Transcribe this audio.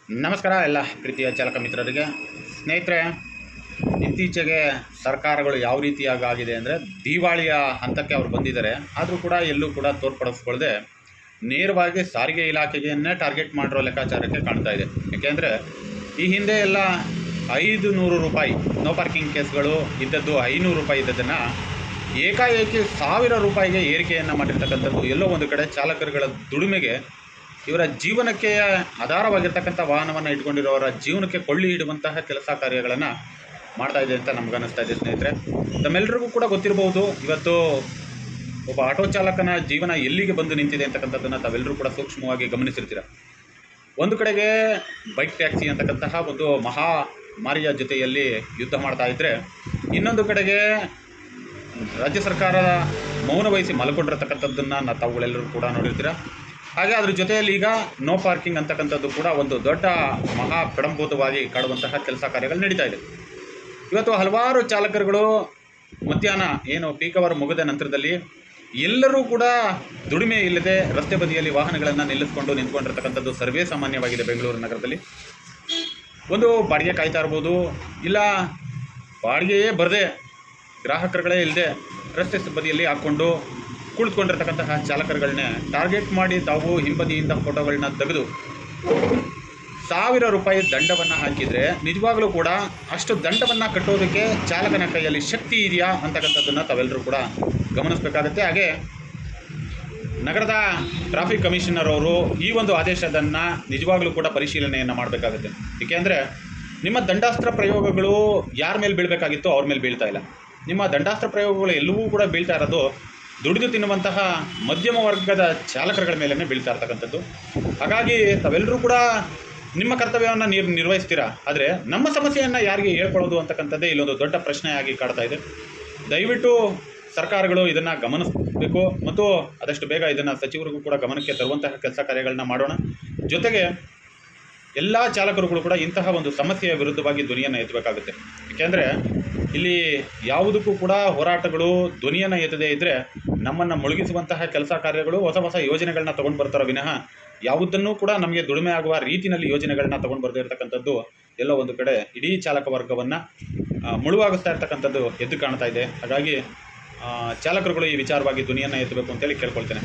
ನಮಸ್ಕಾರ ಎಲ್ಲ ಪ್ರೀತಿಯ ಚಾಲಕ ಮಿತ್ರರಿಗೆ. ಸ್ನೇಹಿತರೆ, ಇತ್ತೀಚೆಗೆ ಸರ್ಕಾರಗಳು ಯಾವ ರೀತಿಯಾಗಿ ಆಗಿದೆ ಅಂದರೆ ದಿವಾಳಿಯ ಹಂತಕ್ಕೆ ಅವರು ಬಂದಿದ್ದಾರೆ. ಆದರೂ ಕೂಡ ಎಲ್ಲೂ ಕೂಡ ತೋರ್ಪಡಿಸ್ಕೊಳ್ಳದೆ ನೇರವಾಗಿ ಸಾರಿಗೆ ಇಲಾಖೆಯನ್ನೇ ಟಾರ್ಗೆಟ್ ಮಾಡಿರೋ ಲೆಕ್ಕಾಚಾರಕ್ಕೆ ಕಾಣ್ತಾ ಇದೆ. ಏಕೆಂದರೆ ಈ ಹಿಂದೆ ಎಲ್ಲ 500 ರೂಪಾಯಿ ನೋ ಪಾರ್ಕಿಂಗ್ ಕೇಸ್ಗಳು ಇದ್ದದ್ದು, 500 ರೂಪಾಯಿ ಇದ್ದದನ್ನು ಏಕಾಏಕಿ 1000 ರೂಪಾಯಿಗೆ ಏರಿಕೆಯನ್ನು ಮಾಡಿರ್ತಕ್ಕಂಥದ್ದು ಎಲ್ಲೋ ಒಂದು ಕಡೆ ಚಾಲಕರುಗಳ ದುಡಿಮೆಗೆ, ಇವರ ಜೀವನಕ್ಕೆ ಆಧಾರವಾಗಿರ್ತಕ್ಕಂಥ ವಾಹನವನ್ನು ಇಟ್ಕೊಂಡಿರೋರ ಜೀವನಕ್ಕೆ ಕೊಳ್ಳಿ ಇಡುವಂತಹ ಕೆಲಸ ಕಾರ್ಯಗಳನ್ನು ಮಾಡ್ತಾ ಇದೆ ಅಂತ ನಮಗನ್ನಿಸ್ತಾ ಇದೆ. ಸ್ನೇಹಿತರೆ, ತಮ್ಮೆಲ್ಲರಿಗೂ ಕೂಡ ಗೊತ್ತಿರಬಹುದು, ಇವತ್ತು ಒಬ್ಬ ಆಟೋ ಚಾಲಕನ ಜೀವನ ಎಲ್ಲಿಗೆ ಬಂದು ನಿಂತಿದೆ ಅಂತಕ್ಕಂಥದ್ದನ್ನು ತಾವೆಲ್ಲರೂ ಕೂಡ ಸೂಕ್ಷ್ಮವಾಗಿ ಗಮನಿಸಿರ್ತೀರ. ಒಂದು ಕಡೆಗೆ ಬೈಕ್ ಟ್ಯಾಕ್ಸಿ ಅಂತಕ್ಕಂತಹ ಒಂದು ಮಹಾ ಮಾರಿಯ ಜೊತೆಯಲ್ಲಿ ಯುದ್ಧ ಮಾಡ್ತಾ ಇದ್ದರೆ, ಇನ್ನೊಂದು ಕಡೆಗೆ ರಾಜ್ಯ ಸರ್ಕಾರ ಮೌನ ವಹಿಸಿ ಮಲ್ಕೊಂಡಿರತಕ್ಕಂಥದ್ದನ್ನು ತಾವುಗಳೆಲ್ಲರೂ ಕೂಡ ನೋಡಿರ್ತೀರ. ಹಾಗೆ ಅದ್ರ ಜೊತೆಯಲ್ಲಿ ಈಗ ನೋ ಪಾರ್ಕಿಂಗ್ ಅಂತಕ್ಕಂಥದ್ದು ಕೂಡ ಒಂದು ದೊಡ್ಡ ಮಹಾ ಪ್ರಡಂಭೂತವಾಗಿ ಕಾಡುವಂತಹ ಕೆಲಸ ಕಾರ್ಯಗಳು ನಡೀತಾ ಇದೆ. ಇವತ್ತು ಹಲವಾರು ಚಾಲಕರುಗಳು ಮಧ್ಯಾಹ್ನ ಏನು ಪೀಕ್ ಅವರ್ ಮುಗಿದ ನಂತರದಲ್ಲಿ ಎಲ್ಲರೂ ಕೂಡ ದುಡಿಮೆ ಇಲ್ಲದೆ ರಸ್ತೆ ಬದಿಯಲ್ಲಿ ವಾಹನಗಳನ್ನು ನಿಲ್ಲಿಸ್ಕೊಂಡು ನಿಂತ್ಕೊಂಡಿರ್ತಕ್ಕಂಥದ್ದು ಸರ್ವೇ ಸಾಮಾನ್ಯವಾಗಿದೆ. ಬೆಂಗಳೂರು ನಗರದಲ್ಲಿ ಒಂದು ಬಾಡಿಗೆ ಕಾಯ್ತಾ ಇರ್ಬೋದು, ಇಲ್ಲ ಬಾಡಿಗೆಯೇ ಬರದೆ ಗ್ರಾಹಕರುಗಳೇ ಇಲ್ಲದೆ ರಸ್ತೆ ಬದಿಯಲ್ಲಿ ಹಾಕ್ಕೊಂಡು ಕುಳಿತುಕೊಂಡಿರ್ತಕ್ಕಂತಹ ಚಾಲಕರುಗಳನ್ನೇ ಟಾರ್ಗೆಟ್ ಮಾಡಿ ತಾವು ಹಿಂಬದಿಯಿಂದ ಫೋಟೋಗಳನ್ನ ತೆಗೆದು 1000 ರೂಪಾಯಿ ದಂಡವನ್ನು ಹಾಕಿದರೆ ನಿಜವಾಗಲೂ ಕೂಡ ಅಷ್ಟು ದಂಡವನ್ನು ಕಟ್ಟೋದಕ್ಕೆ ಚಾಲಕನ ಕೈಯಲ್ಲಿ ಶಕ್ತಿ ಇದೆಯಾ ಅಂತಕ್ಕಂಥದ್ದನ್ನು ತಾವೆಲ್ಲರೂ ಕೂಡ ಗಮನಿಸಬೇಕಾಗತ್ತೆ. ಹಾಗೆ ನಗರದ ಟ್ರಾಫಿಕ್ ಕಮಿಷನರ್ ಅವರು ಈ ಒಂದು ಆದೇಶವನ್ನು ನಿಜವಾಗಲೂ ಕೂಡ ಪರಿಶೀಲನೆಯನ್ನು ಮಾಡಬೇಕಾಗುತ್ತೆ. ಏಕೆಂದರೆ ನಿಮ್ಮ ದಂಡಾಸ್ತ್ರ ಪ್ರಯೋಗಗಳು ಯಾರ ಮೇಲೆ ಬೀಳಬೇಕಾಗಿತ್ತೋ ಅವ್ರ ಮೇಲೆ ಬೀಳ್ತಾ ಇಲ್ಲ. ನಿಮ್ಮ ದಂಡಾಸ್ತ್ರ ಪ್ರಯೋಗಗಳು ಎಲ್ಲವೂ ಕೂಡ ಬೀಳ್ತಾ ಇರೋದು ದುಡಿದು ತಿನ್ನುವಂತಹ ಮಧ್ಯಮ ವರ್ಗದ ಚಾಲಕರುಗಳ ಮೇಲೇ ಬೀಳ್ತಾ ಇರ್ತಕ್ಕಂಥದ್ದು. ಹಾಗಾಗಿ ತಾವೆಲ್ಲರೂ ಕೂಡ ನಿಮ್ಮ ಕರ್ತವ್ಯವನ್ನು ನಿರ್ವಹಿಸ್ತೀರಾ, ಆದರೆ ನಮ್ಮ ಸಮಸ್ಯೆಯನ್ನು ಯಾರಿಗೆ ಹೇಳ್ಕೊಳ್ಳೋದು ಅಂತಕ್ಕಂಥದ್ದೇ ಇಲ್ಲೊಂದು ದೊಡ್ಡ ಪ್ರಶ್ನೆಯಾಗಿ ಕಾಡ್ತಾ ಇದೆ. ದಯವಿಟ್ಟು ಸರ್ಕಾರಗಳು ಇದನ್ನು ಗಮನಿಸಬೇಕು ಮತ್ತು ಆದಷ್ಟು ಬೇಗ ಇದನ್ನು ಸಚಿವರಿಗೂ ಕೂಡ ಗಮನಕ್ಕೆ ತರುವಂತಹ ಕೆಲಸ ಕಾರ್ಯಗಳನ್ನ ಮಾಡೋಣ. ಜೊತೆಗೆ ಎಲ್ಲ ಚಾಲಕರುಗಳು ಕೂಡ ಇಂತಹ ಒಂದು ಸಮಸ್ಯೆಯ ವಿರುದ್ಧವಾಗಿ ಧ್ವನಿಯನ್ನು ಎತ್ತಬೇಕಾಗುತ್ತೆ. ಏಕೆಂದರೆ ಇಲ್ಲಿ ಯಾವುದಕ್ಕೂ ಕೂಡ ಹೋರಾಟಗಳು ಧ್ವನಿಯನ್ನು ಎತ್ತದೇ ಇದ್ದರೆ ನಮ್ಮನ್ನು ಮುಳುಗಿಸುವಂತಹ ಕೆಲಸ ಕಾರ್ಯಗಳು ಹೊಸ ಹೊಸ ಯೋಜನೆಗಳನ್ನ ತೊಗೊಂಡು ಬರ್ತಾರೋ ವಿನಃ ಯಾವುದನ್ನೂ ಕೂಡ ನಮಗೆ ದುಡಿಮೆ ಆಗುವ ರೀತಿಯಲ್ಲಿ ಯೋಜನೆಗಳನ್ನ ತೊಗೊಂಡು ಬರ್ದೇ ಇರತಕ್ಕಂಥದ್ದು ಎಲ್ಲೋ ಒಂದು ಕಡೆ ಇಡೀ ಚಾಲಕ ವರ್ಗವನ್ನು ಮುಳುವಾಗಿಸ್ತಾ ಇರ್ತಕ್ಕಂಥದ್ದು ಎದ್ದು ಕಾಣ್ತಾ ಇದೆ. ಹಾಗಾಗಿ ಚಾಲಕರುಗಳು ಈ ವಿಚಾರವಾಗಿ ಧ್ವನಿಯನ್ನು ಎತ್ತಬೇಕು ಅಂತೇಳಿ ಕೇಳ್ಕೊಳ್ತೇನೆ.